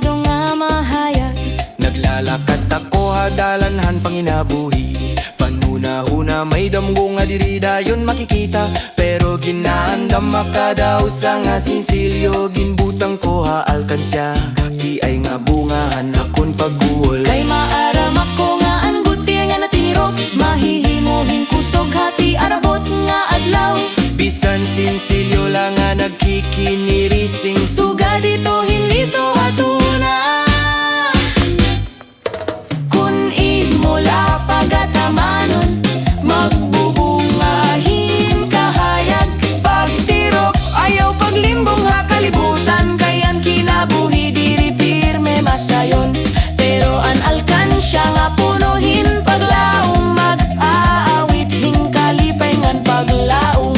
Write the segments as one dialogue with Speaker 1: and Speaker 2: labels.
Speaker 1: liso nga mahayag.
Speaker 2: Naglalakad ako hadalanhan panginabuhi. Panuna-huna may damgo nga diri dayon makikita. Pero ginaandam makadaw sa nga sinsilyo. Ginbutang ko ha Alkansya, di ay nga bungahan akon pagguhol.
Speaker 1: Kay maaram ako nga ang buti nga natiniro. Mahihimuhin kusog hati arabot nga adlaw.
Speaker 2: Bisan sinsilyo lang nga nagkikinirising.
Speaker 1: Suga dito hiliso hatuna. Kun imula pagatamanon, magbubungahin kahayag.
Speaker 2: Pagtirok ayaw paglimbong ha kalibutan.
Speaker 1: Kayan kinabuhi diri pirme masayon. Pero an Alkansya nga punuhin Paglaum. Mag-aawit hingkalipay ngan Paglaum.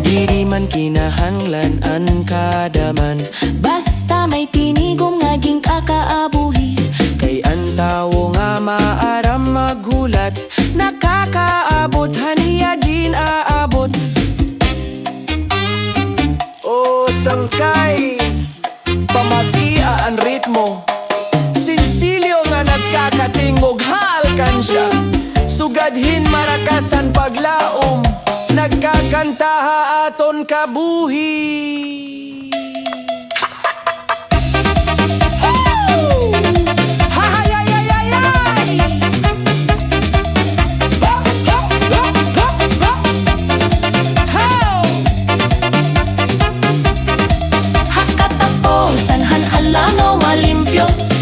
Speaker 2: Diri man kinahanglan an kadaman.
Speaker 1: Basta may tinigom nga ging kakaabuhi.
Speaker 2: Kay ang tawo nga maaram maghulat. Nakakaabot haniya gin aabot. O sangkay pamatia ang ritmo. Sinsilyo nga nagkakatingog ha Alkansya. Sugadhin marakasan Paglaum. Nagkakanta ha aton kabuhi.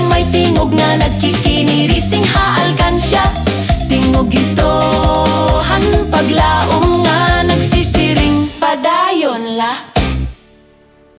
Speaker 1: May tingog nga nagkikinirising ha Alkansya. Tingog ito